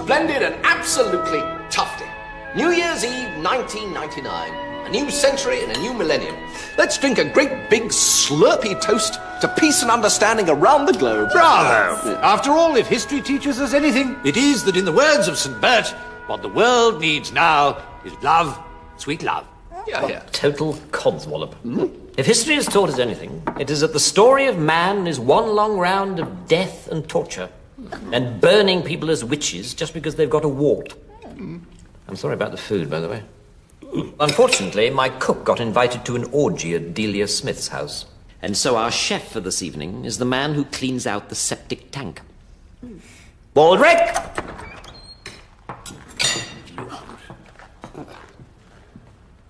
splendid and absolutely tufty. New Year's Eve, 1999. A new century and a new millennium. Let's drink a great big slurpy toast to peace and understanding around the globe. Bravo! After all, if history teaches us anything, it is that in the words of St. Bert, what the world needs now is love, sweet love. Yeah. Total codswallop. If history has taught us anything, it is that the story of man is one long round of death and torture, and burning people as witches just because they've got a wart. I'm sorry about the food, by the way. Unfortunately, my cook got invited to an orgy at Delia Smith's house. And so our chef for this evening is the man who cleans out the septic tank. Baldrick!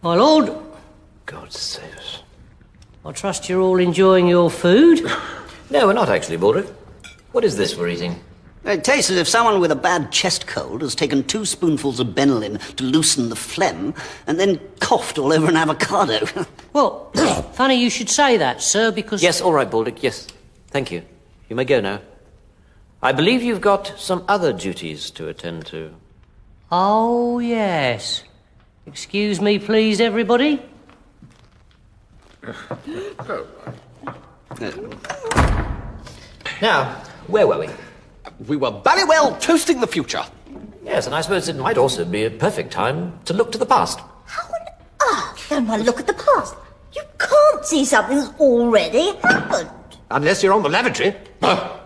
My lord. God save us. I trust you're all enjoying your food? No, we're not actually, Baldrick. What is this we're eating? It tastes as if someone with a bad chest cold has taken 2 spoonfuls of Benylin to loosen the phlegm and then coughed all over an avocado. Well, funny you should say that, sir, because... Yes, all right, Baldrick, yes. Thank you. You may go now. I believe you've got some other duties to attend to. Oh, yes. Excuse me, please, everybody. Now, where were we? We were very well toasting the future. Yes, and I suppose it might also be a perfect time to look to the past. How on earth can one look at the past? You can't see something that's already happened. Unless you're on the lavatory.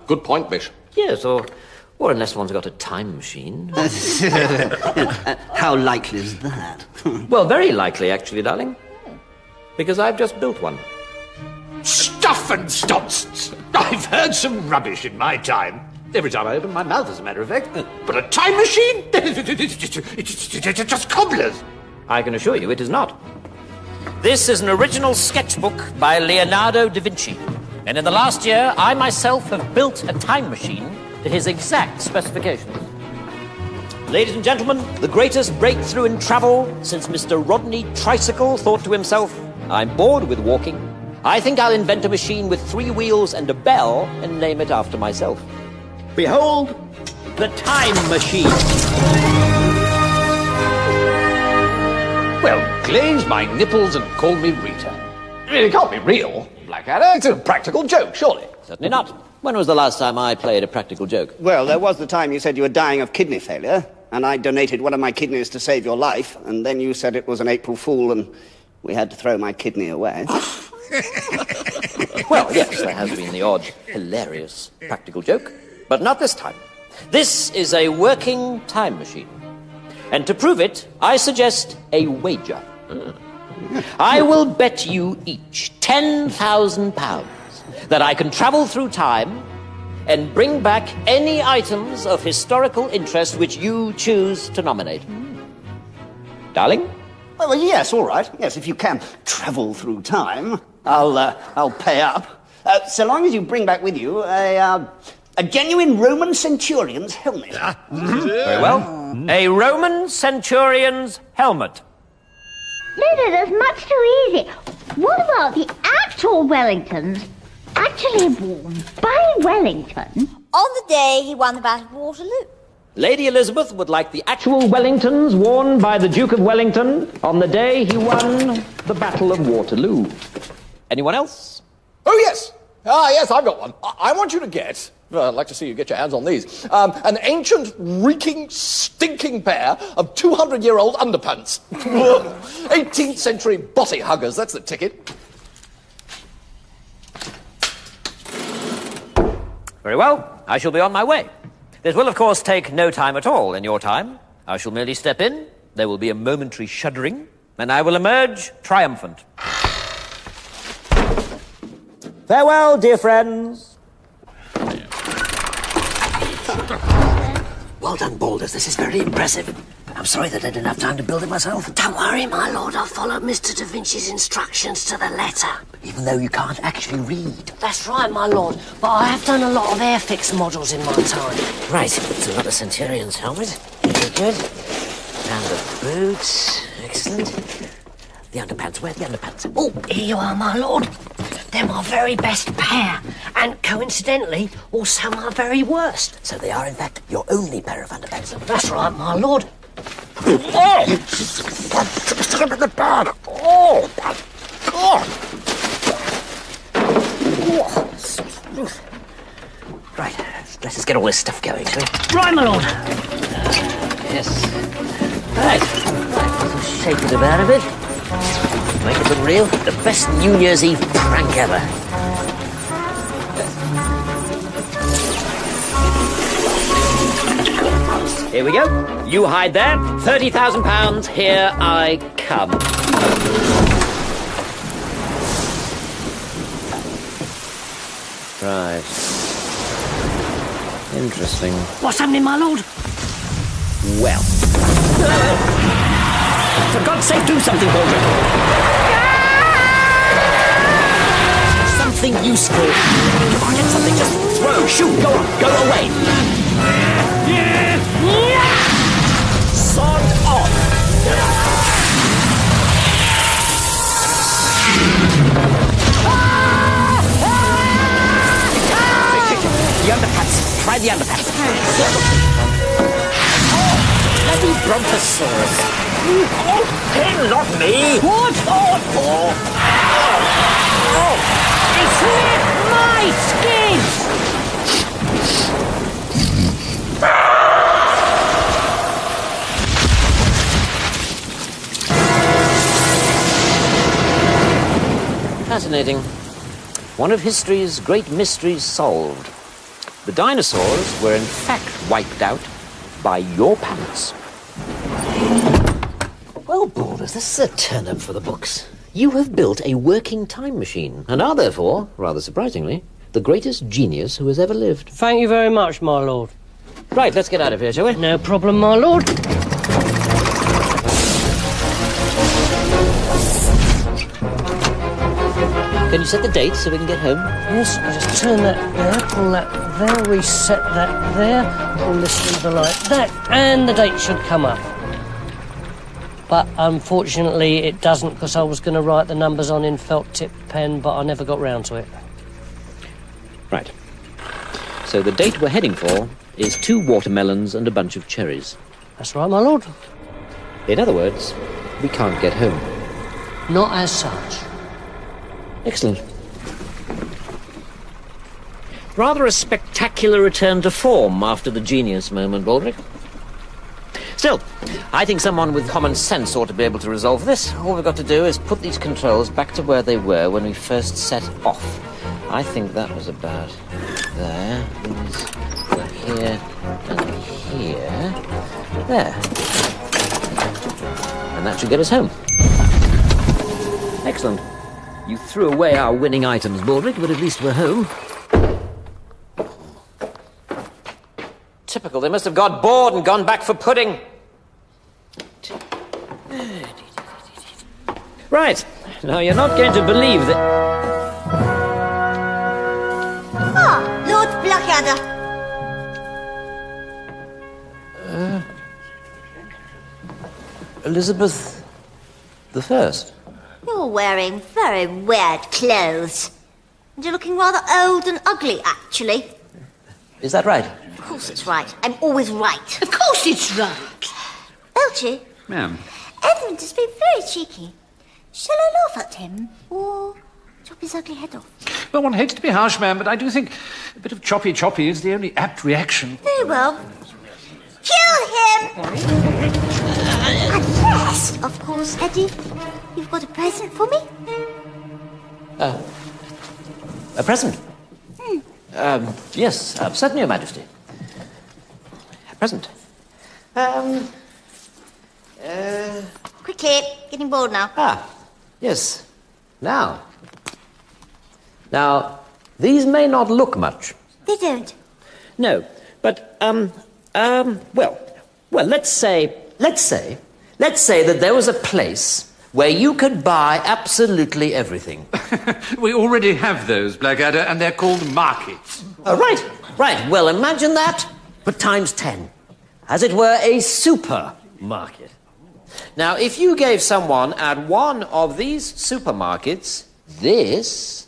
Good point, Bish. Yes, or unless one's got a time machine. How likely is that? Well, very likely, actually, darling. Because I've just built one. Stuff and nonsense. I've heard some rubbish in my time. Every time I open my mouth, as a matter of fact. But a time machine? It's just cobblers. I can assure you it is not. This is an original sketchbook by Leonardo da Vinci. And in the last year, I myself have built a time machine to his exact specifications. Ladies and gentlemen, the greatest breakthrough in travel since Mr. Rodney Tricycle thought to himself, I'm bored with walking. I think I'll invent a machine with 3 wheels and a bell and name it after myself. Behold, the time machine. Well, glaze my nipples and call me Rita. It can't be real, Blackadder. It's a practical joke, surely. Certainly not. When was the last time I played a practical joke? Well, there was the time you said you were dying of kidney failure, and I donated one of my kidneys to save your life, and then you said it was an April Fool, and we had to throw my kidney away. Well, yes, there has been the odd hilarious practical joke, but not this time. This is a working time machine. And to prove it, I suggest a wager. I will bet you each £10,000 that I can travel through time and bring back any items of historical interest which you choose to nominate. Darling? Well, yes, all right. Yes, if you can travel through time, I'll pay up. So long as you bring back with you a genuine Roman centurion's helmet. Very well. A Roman centurion's helmet. No, that's much too easy. What about the actual Wellingtons actually worn by Wellington on the day he won the Battle of Waterloo? Lady Elizabeth would like the actual Wellingtons worn by the Duke of Wellington on the day he won the Battle of Waterloo. Anyone else? Oh, yes. Yes, I've got one. I want you to get, I'd like to see you get your hands on these, an ancient, reeking, stinking pair of 200-year-old underpants. 18th century body huggers, that's the ticket. Very well. I shall be on my way. This will, of course, take no time at all in your time. I shall merely step in, there will be a momentary shuddering, and I will emerge triumphant. Farewell, dear friends. Well done, Balders. This is very impressive. But I'm sorry that I didn't have time to build it myself. Don't worry, my lord. I followed Mr. Da Vinci's instructions to the letter. Even though you can't actually read. That's right, my lord. But I have done a lot of Airfix models in my time. Right, so we've got the Centurion's helmet. Very good. And the boots. Excellent. The underpants. Where are the underpants? Oh, here you are, my lord. They're my very best pair. And coincidentally, also my very worst. So they are, in fact, your only pair of underpants. That's right, my lord. Right, let us get all this stuff going, shall we? Right, my lord. Yes. Right. Let's shake it about a bit. Make it look real. The best New Year's Eve prank ever. Here we go. You hide there. £30,000. Here I come. Right. Interesting. What's happening, my lord? Well. For God's sake, do something, Baldric. Something useful. Come on, get something. Just throw, shoot, go on, go away. Sod off. The underpants. Try the underpants. Bloody brontosaurus. Oh, hey, not me. What? It's with my skin! Fascinating. One of history's great mysteries solved. The dinosaurs were in fact wiped out by your pants. Well, Baldus, this is a turn-up for the books. You have built a working time machine, and are therefore, rather surprisingly, the greatest genius who has ever lived. Thank you very much, my lord. Right, let's get out of here, shall we? No problem, my lord. Can you set the date so we can get home? Yes, I just turn that there, pull that there, reset that there, pull this lever like that, and the date should come up. But unfortunately it doesn't, because I was going to write the numbers on in felt tip pen, but I never got round to it. Right. So the date we're heading for is 2 watermelons and a bunch of cherries. That's right, my lord. In other words, we can't get home. Not as such. Excellent. Rather a spectacular return to form after the genius moment, Baldric. Still, I think someone with common sense ought to be able to resolve this. All we've got to do is put these controls back to where they were when we first set off. I think that was about there. These were here and here. There. And that should get us home. Excellent. You threw away our winning items, Baldric, but at least we're home. Typical. They must have got bored and gone back for pudding. Right. Now, you're not going to believe that... Ah, Lord Blackadder. Elizabeth the First. You're wearing very weird clothes. And you're looking rather old and ugly, actually. Is that right? Of course it's right. I'm always right. Of course it's right. Elchie, Ma'am. Edmund has been very cheeky. Shall I laugh at him, or chop his ugly head off? Well, one hates to be harsh, ma'am, but I do think a bit of choppy is the only apt reaction. Very well. Kill him! And yes, of course, Eddie, you've got a present for me? A present? Yes, certainly, Your Majesty. A present. Quickly, getting bored now. Yes. Now, these may not look much. They don't. No, but, well, let's say that there was a place where you could buy absolutely everything. We already have those, Blackadder, and they're called markets. Right. Well, imagine that, but times 10. As it were, a supermarket. Now, if you gave someone at one of these supermarkets this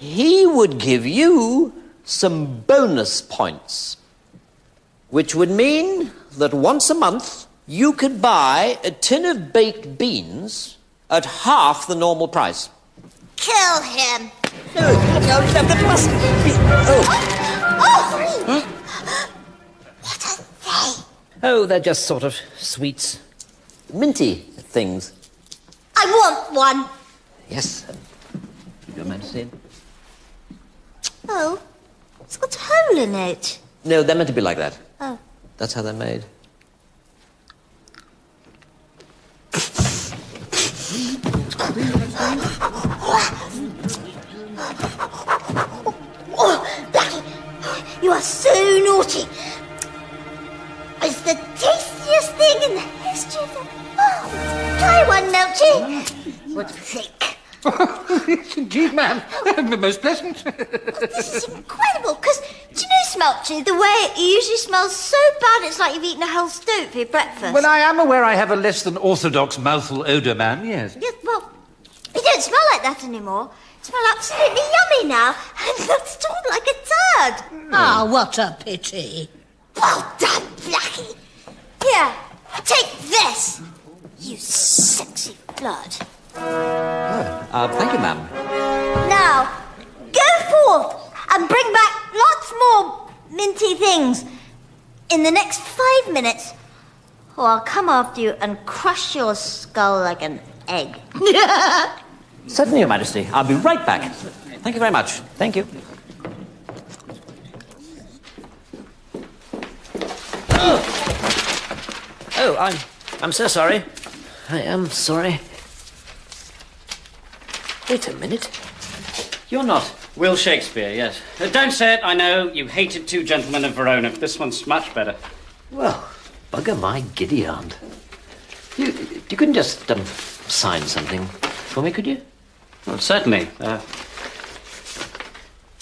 he would give you some bonus points, which would mean that once a month you could buy a tin of baked beans at half the normal price. Kill him. No, that must be... Oh. Oh! What are they? Oh, they're just sort of sweets. Minty things. I want one. Yes. Your Majesty. Oh, it's got a hole in it. No, they're meant to be like that. Oh. That's how they're made. Oh, Blackie, you are so naughty. It's the tastiest thing in the history of the world. Try one, Melchie. What do you think? Yes, indeed, ma'am. Most pleasant. This is incredible, because, do you know, Smelchy, the way it usually smells so bad it's like you've eaten a whole stoat for your breakfast. Well, I am aware I have a less than orthodox mouthful odour, ma'am, yes. Yes, well, it don't smell like that anymore. It smells absolutely yummy now, and looks at all like a turd. Ah, what a pity. Well done, Blackie. Here, take this, you sexy flirt. Thank you, ma'am. Now, go forth and bring back lots more minty things in the next 5 minutes, or I'll come after you and crush your skull like an egg. Certainly, Your Majesty. I'll be right back. Thank you very much. Thank you. Oh, I'm so sorry. I am sorry. Wait a minute. You're not... Will Shakespeare, yes. Don't say it, I know. You hated Two Gentlemen of Verona. This one's much better. Well, bugger my giddy aunt. You couldn't just sign something for me, could you? Well, certainly.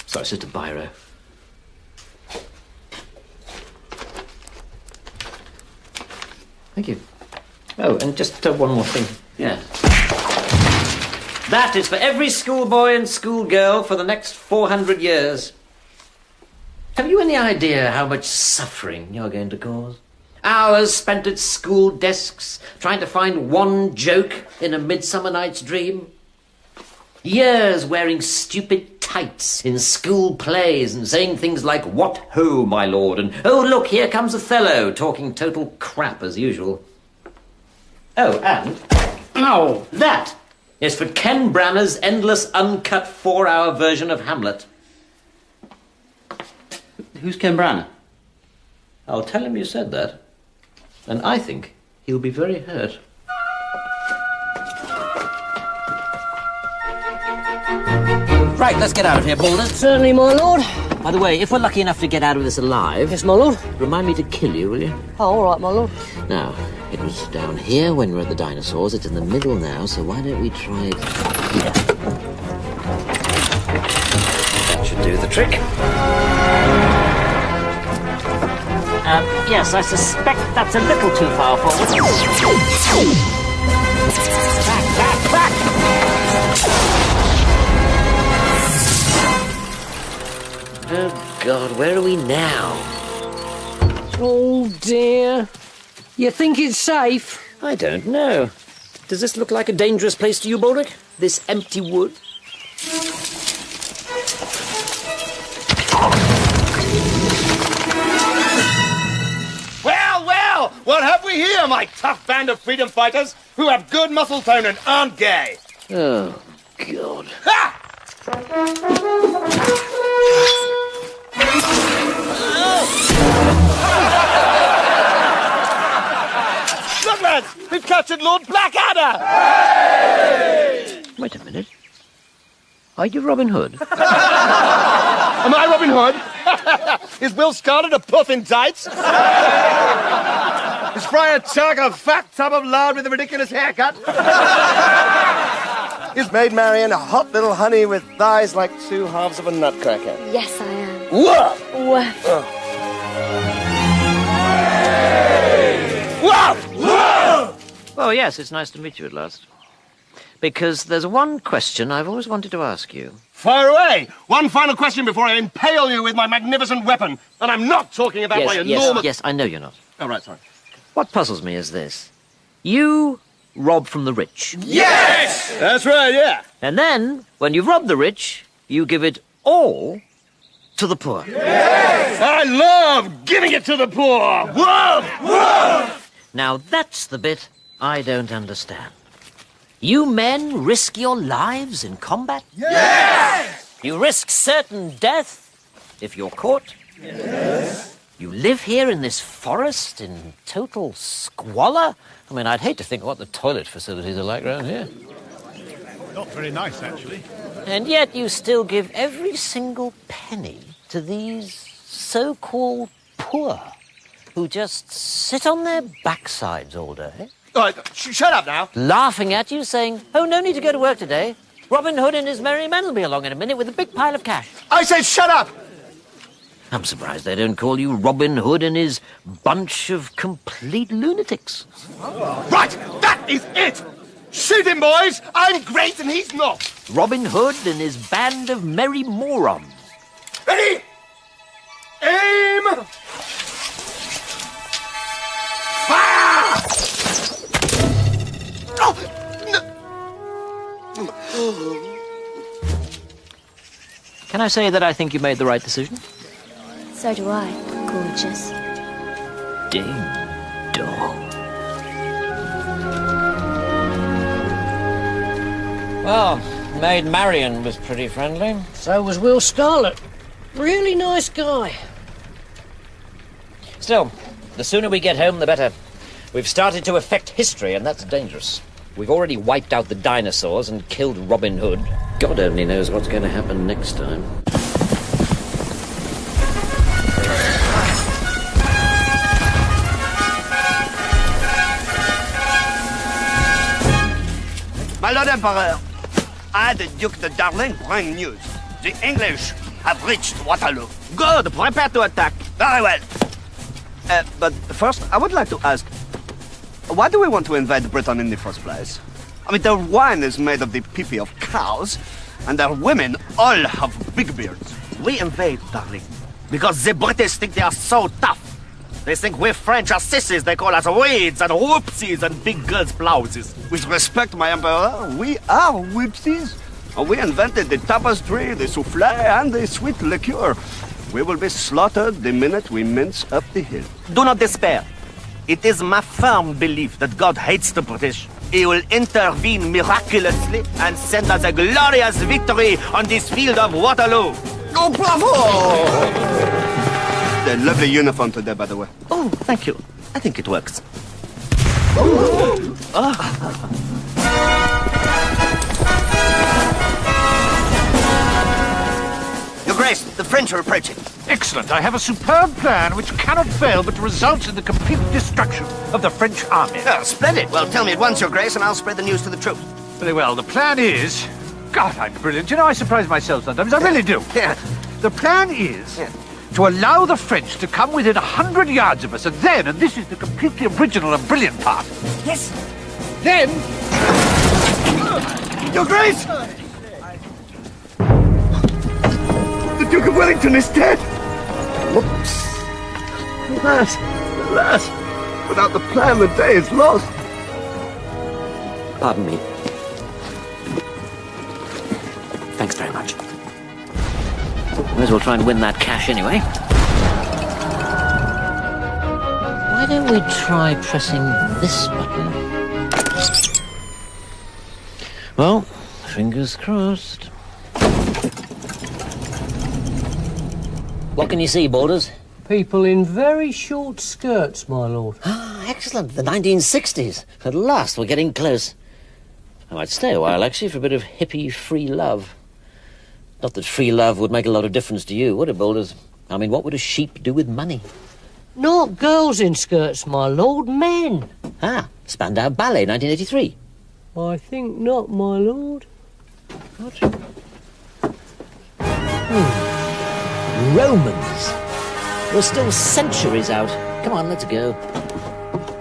Sorry, Sister Biro. Thank you. Oh, and just one more thing. Yeah. That is for every schoolboy and schoolgirl for the next 400 years. Have you any idea how much suffering you're going to cause? Hours spent at school desks trying to find one joke in A Midsummer Night's Dream. Years wearing stupid tights in school plays and saying things like, "What ho, my lord," and "Oh, look, here comes Othello," talking total crap as usual. Oh, and... Oh, that is for Ken Branagh's endless, uncut 4-hour version of Hamlet. who's Ken Branagh? I'll tell him you said that, and I think he'll be very hurt. Right, let's get out of here, Balder. Certainly, my lord. By the way, if we're lucky enough to get out of this alive... Yes, my lord. Remind me to kill you, will you? Oh, all right, my lord. Now, it was down here when we were at the dinosaurs. It's in the middle now, so why don't we try it here? That should do the trick. Yes, I suspect that's a little too far forward. Back! Oh, God, where are we now? Oh, dear. You think it's safe? I don't know. Does this look like a dangerous place to you, Baldric? This empty wood? Well, what have we here, my tough band of freedom fighters who have good muscle tone and aren't gay? Oh, God. Ha! Look, lads, we've captured Lord Blackadder! Hey! Wait a minute. Are you Robin Hood? Am I Robin Hood? Is Will Scarlet a puff in tights? Is Friar Tuck a fat tub of lard with a ridiculous haircut? Is Maid Marian a hot little honey with thighs like two halves of a nutcracker? Yes, I am. Whoa! Woof. Whoa! Whoa! Oh, yes, it's nice to meet you at last. because there's one question I've always wanted to ask you. Fire away! One final question before I impale you with my magnificent weapon. And I'm not talking about my enormous... Yes, I know you're not. Oh, right, sorry. What puzzles me is this. You rob from the rich. Yes! That's right, yeah. And then, when you've robbed the rich, you give it all to the poor. Yes! I love giving it to the poor! Whoa! Whoa! Now, that's the bit I don't understand. You men risk your lives in combat? Yes! You risk certain death if you're caught? Yes. You live here in this forest in total squalor? I mean, I'd hate to think what the toilet facilities are like around here. Not very nice, actually. And yet you still give every single penny to these so-called poor who just sit on their backsides all day. All right, shut up now. Laughing at you, saying, oh, no need to go to work today. Robin Hood and his merry men will be along in a minute with a big pile of cash. I said shut up! I'm surprised they don't call you Robin Hood and his bunch of complete lunatics. Right, that is it! Shoot him, boys! I'm great and he's not! Robin Hood and his band of merry morons. Ready? Aim! Fire! Can I say that I think you made the right decision? So do I, gorgeous. Ding dong. Well, Maid Marian was pretty friendly. So was Will Scarlett. Really nice guy. Still, the sooner we get home, the better. We've started to affect history, and that's dangerous. We've already wiped out the dinosaurs and killed Robin Hood. God only knows what's going to happen next time. My Lord Emperor, I, the Duke de Darling, bring news. The English have reached Waterloo. Good, prepare to attack. Very well. But first, I would like to ask, why do we want to invade Britain in the first place? I mean, their wine is made of the pee-pee of cows, and their women all have big beards. We invade, darling, because the British think they are so tough. They think we French are sissies. They call us weeds and whoopsies and big girls' blouses. With respect, my Emperor, we are whoopsies. We invented the tapestry, the souffle, and the sweet liqueur. We will be slaughtered the minute we mince up the hill. Do not despair. It is my firm belief that God hates the British. He will intervene miraculously and send us a glorious victory on this field of Waterloo. Oh, bravo! A lovely uniform today, by the way. Oh, thank you. I think it works. Your Grace, the French are approaching. Excellent. I have a superb plan which cannot fail but results in the complete destruction of the French army. Oh, splendid. Well, tell me at once, Your Grace, and I'll spread the news to the troops. Very well. The plan is... God, I'm brilliant. You know, I surprise myself sometimes. I really do. Yeah. The plan is... to allow the French to come within 100 yards of us, and then, and this is the completely original and brilliant part... Yes. Then... Your Grace! The Duke of Wellington is dead! Whoops. Alas, alas. Without the plan, the day is lost. Pardon me. Thanks very much. Might as well try and win that cash anyway. Why don't we try pressing this button? Well, fingers crossed. What can you see, Borders? People in very short skirts, my lord. Ah, excellent. The 1960s. At last, we're getting close. I might stay a while, actually, for a bit of hippie free love. Not that free love would make a lot of difference to you, would it, Boulders? I mean, what would a sheep do with money? Not girls in skirts, my lord, men. Ah, Spandau Ballet, 1983. I think not, my lord. What? Romans. We're still centuries out. Come on, let's go.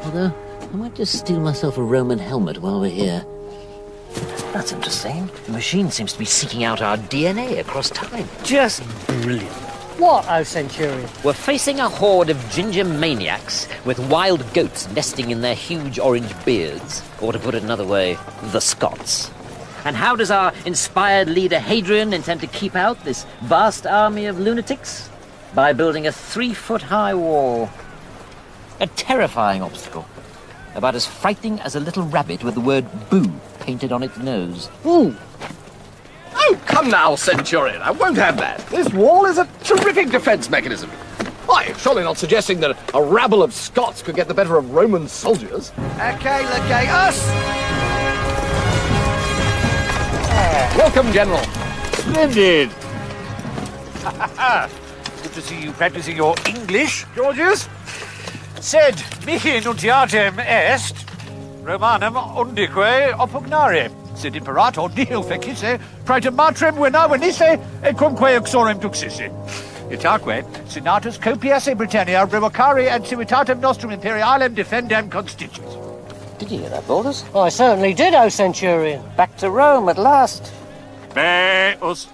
Although, I might just steal myself a Roman helmet while we're here. That's interesting. The machine seems to be seeking out our DNA across time. Just brilliant. What, O Centurion? We're facing a horde of ginger maniacs with wild goats nesting in their huge orange beards. Or to put it another way, the Scots. And how does our inspired leader Hadrian intend to keep out this vast army of lunatics? By building a 3-foot-high wall. A terrifying obstacle. About as frightening as a little rabbit with the word boo painted on its nose. Ooh. Oh, come now, Centurion. I won't have that. This wall is a terrific defense mechanism. Why, surely not suggesting that a rabble of Scots could get the better of Roman soldiers. Okay, us! Welcome, General. Splendid! Good to see you practicing your English, Georgius. Sed mihi nuntiatem est, Romanum undique oppugnare. Sed imperator nihil fecisse, praeter matrem vena venisse, et cumque uxorem duxisse. Itaque, senatus copiasse Britannia revocare and civitatem nostrum imperialem defendam constituis. Did you hear that, Baldus? I certainly did, O Centurion. Back to Rome at last. Beus.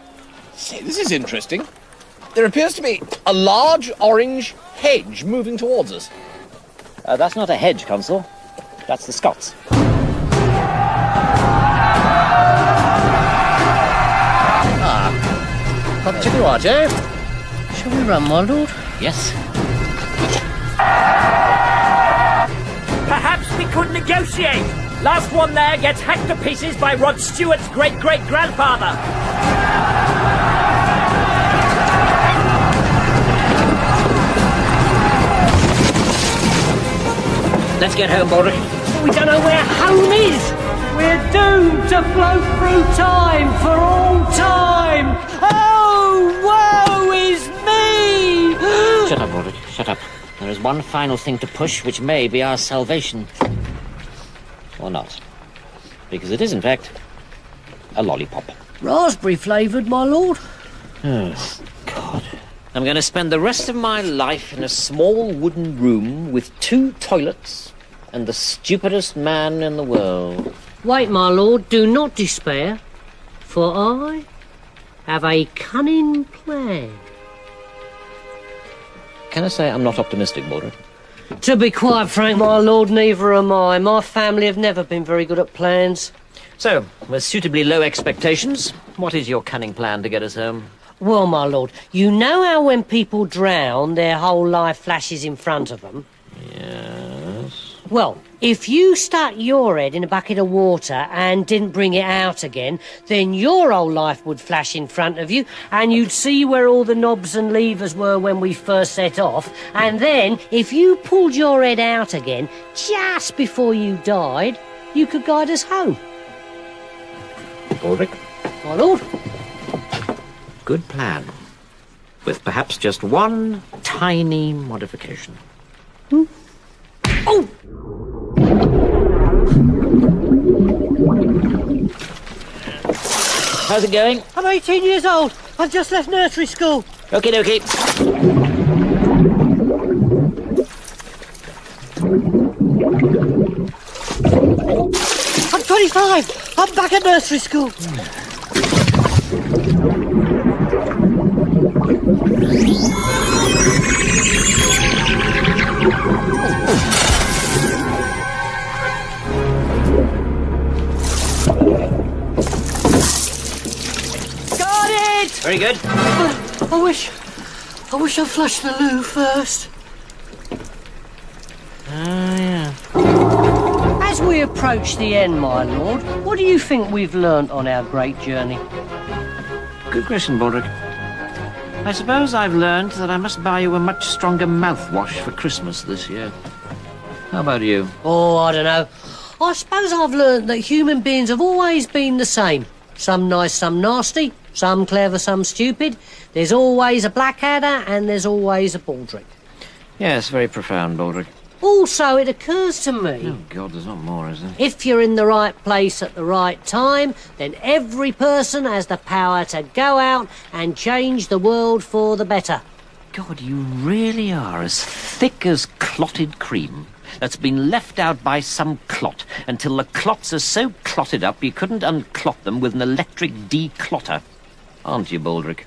Say, this is interesting. There appears to be a large orange hedge moving towards us. That's not a hedge, Consul. That's the Scots. Continuate. Shall we run, my lord? Yes. Perhaps we could negotiate. Last one there gets hacked to pieces by Rod Stewart's great-great-grandfather. Let's get home, Baldric. We don't know where home is. We're doomed to float through time for all time. Oh, woe is me! Shut up, Baldric. Shut up. There is one final thing to push, which may be our salvation. Or not. Because it is, in fact, a lollipop. Raspberry flavoured, my lord. Oh, God. I'm going to spend the rest of my life in a small wooden room with 2 toilets and the stupidest man in the world. Wait, my lord, do not despair, for I have a cunning plan. Can I say I'm not optimistic, Baldric? To be quite frank, my lord, neither am I. My family have never been very good at plans. So, with suitably low expectations, what is your cunning plan to get us home? Well, my lord, you know how when people drown, their whole life flashes in front of them? Yes. Well, if you stuck your head in a bucket of water and didn't bring it out again, then your whole life would flash in front of you, and you'd see where all the knobs and levers were when we first set off, and then, if you pulled your head out again, just before you died, you could guide us home. Baldric? My lord? Good plan. With perhaps just one tiny modification. Oh! How's it going? I'm 18 years old. I've just left nursery school. Okie dokie. I'm 25. I'm back at nursery school. Got it! Very good. I wish I flushed the loo first. Yeah. As we approach the end, my lord, what do you think we've learnt on our great journey? Good question, Baldric. I suppose I've learned that I must buy you a much stronger mouthwash for Christmas this year. How about you? Oh, I don't know. I suppose I've learnt that human beings have always been the same. Some nice, some nasty, some clever, some stupid. There's always a Blackadder and there's always a Baldric. Yes, very profound, Baldric. Also, it occurs to me... Oh, God, there's not more, is there? If you're in the right place at the right time, then every person has the power to go out and change the world for the better. God, you really are as thick as clotted cream. that's been left out by some clot until the clots are so clotted up you couldn't unclot them with an electric declotter. Aren't you, Baldric?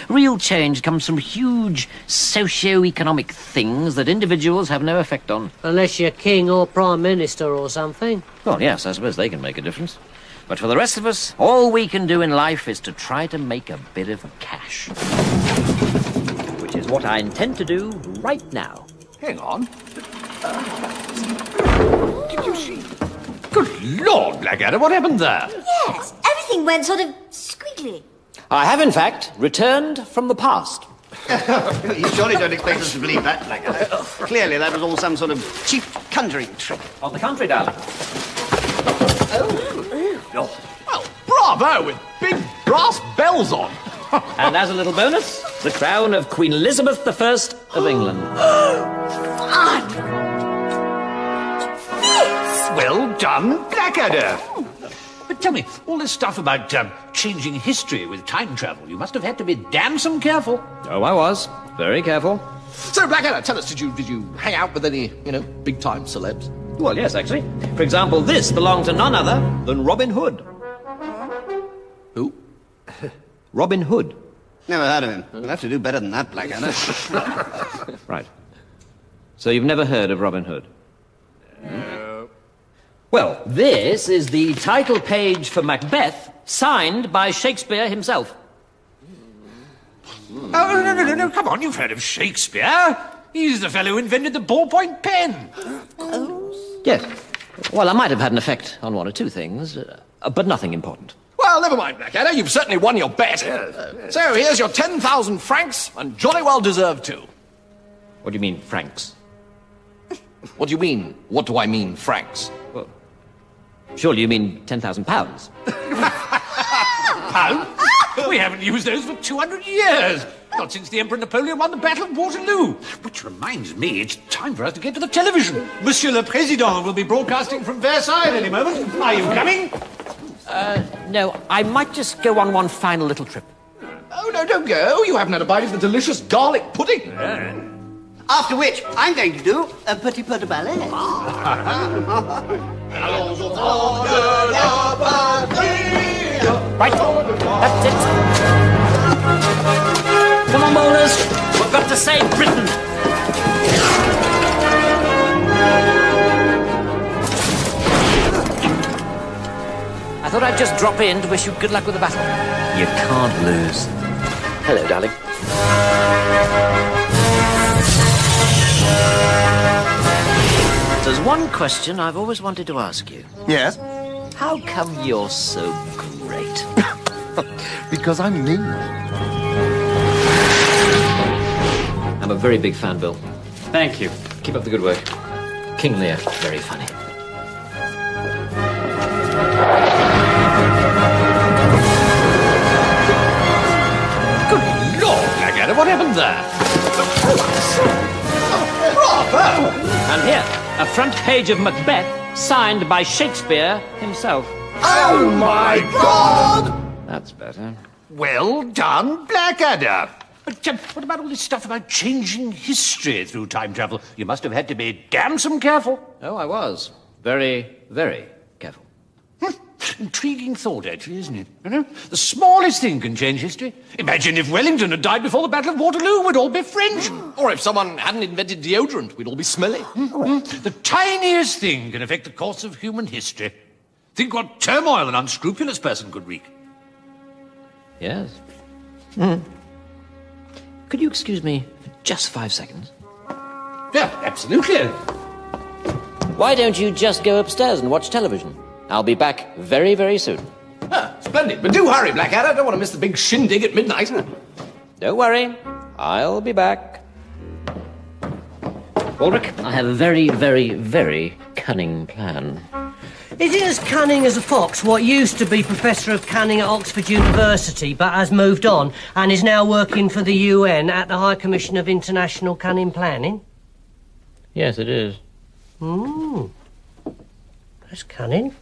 Real change comes from huge socio-economic things that individuals have no effect on. Unless you're king or prime minister or something. Well, yes, I suppose they can make a difference. But for the rest of us, all we can do in life is to try to make a bit of cash. Which is what I intend to do right now. Hang on. Did you see? Good Lord, Blackadder, what happened there? Yes, everything went sort of squiggly. I have, in fact, returned from the past. You surely don't expect us to believe that, Blackadder. Clearly, that was all some sort of cheap conjuring trick. On the contrary, darling. Oh, well, bravo, with big brass bells on. And as a little bonus, the crown of Queen Elizabeth I of England. Fun! Well done, Blackadder. But tell me, all this stuff about changing history with time travel, you must have had to be damn careful. Oh, I was. Very careful. So, Blackadder, tell us, did you hang out with any, big-time celebs? Well, yes, actually. For example, this belonged to none other than Robin Hood. Who? Robin Hood. Never heard of him. We'll have to do better than that, Blackadder. Right. So you've never heard of Robin Hood? No. Well, this is the title page for Macbeth, signed by Shakespeare himself. Oh, no, come on, you've heard of Shakespeare. He's the fellow who invented the ballpoint pen. Yes. Well, I might have had an effect on one or two things, but nothing important. Well, never mind, Blackadder. You've certainly won your bet. So here's your 10,000 francs, and jolly well deserved too. What do you mean, francs? What do you mean? What do I mean, francs? Well, surely you mean 10,000 pounds. Pounds? We haven't used those for 200 years. Not since the Emperor Napoleon won the Battle of Waterloo. Which reminds me, it's time for us to get to the television. Monsieur le Président will be broadcasting from Versailles any moment. Are you coming? No, I might just go on one final little trip. Oh, no, don't go. You haven't had a bite of the delicious garlic pudding. After which, I'm going to do a petit peu de ballet. Right, that's it. Come on, bowlers. We've got to save Britain. I thought I'd just drop in to wish you good luck with the battle. You can't lose. Hello, darling. There's one question I've always wanted to ask you. Yes? How come you're so great? Because I'm me. I'm a very big fan, Bill. Thank you. Keep up the good work. King Lear, very funny. Good Lord, Blackadder, what happened there? Bravo! And here, a front page of Macbeth, signed by Shakespeare himself. Oh, my God! That's better. Well done, Blackadder. But what about all this stuff about changing history through time travel? You must have had to be damn careful. Oh, I was. Very, very careful. Intriguing thought, actually, isn't it? You know, the smallest thing can change history. Imagine if Wellington had died before the Battle of Waterloo, we'd all be French. Or if someone hadn't invented deodorant, we'd all be smelly. The tiniest thing can affect the course of human history. Think what turmoil an unscrupulous person could wreak. Yes. Could you excuse me for just 5 seconds? Yeah, absolutely. Why don't you just go upstairs and watch television? I'll be back very, very soon. Ah, splendid. But do hurry, Blackadder. I don't want to miss the big shindig at midnight. Don't worry. I'll be back. Ulrich, I have a very, very, very cunning plan. Is it as cunning as a fox, what used to be Professor of Cunning at Oxford University, but has moved on and is now working for the UN at the High Commission of International Cunning Planning? Yes, it is. That's cunning.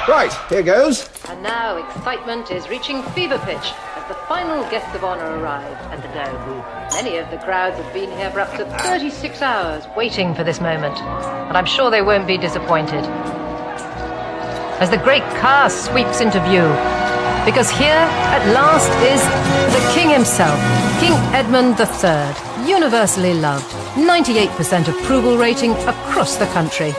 Right, here goes. And now excitement is reaching fever pitch as the final guest of honor arrives at the Dome. Many of the crowds have been here for up to 36 hours waiting for this moment, and I'm sure they won't be disappointed. As the great car sweeps into view, because here at last is the King himself, King Edmund III, universally loved, 98% approval rating across the country.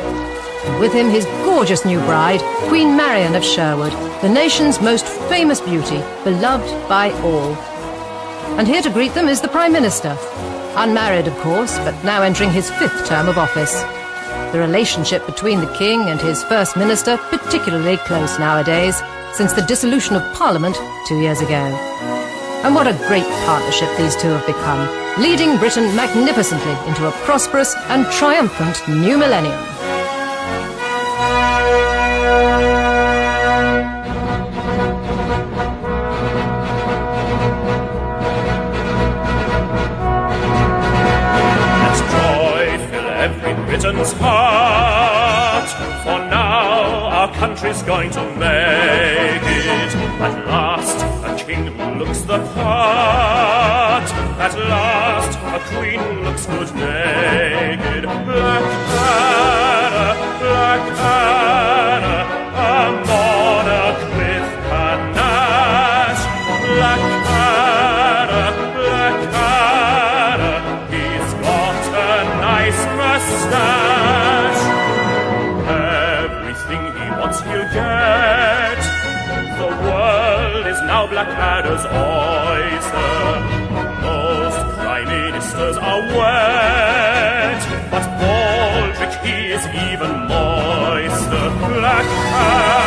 And with him his gorgeous new bride, Queen Marian of Sherwood, the nation's most famous beauty, beloved by all. And here to greet them is the Prime Minister. Unmarried, of course, but now entering his 5th term of office. The relationship between the King and his First Minister particularly close nowadays, since the dissolution of Parliament 2 years ago. And what a great partnership these two have become, leading Britain magnificently into a prosperous and triumphant new millennium. Britain's heart, for now our country's going to make it. At last, a king who looks the part. At last, a queen who looks good naked. Black Anna, a monarch with panache. Black Anna, he's got a nice mustache. Everything he wants he'll get. The world is now Blackadder's oyster. Most prime ministers are wet, but Baldric he is even moister. Blackadder.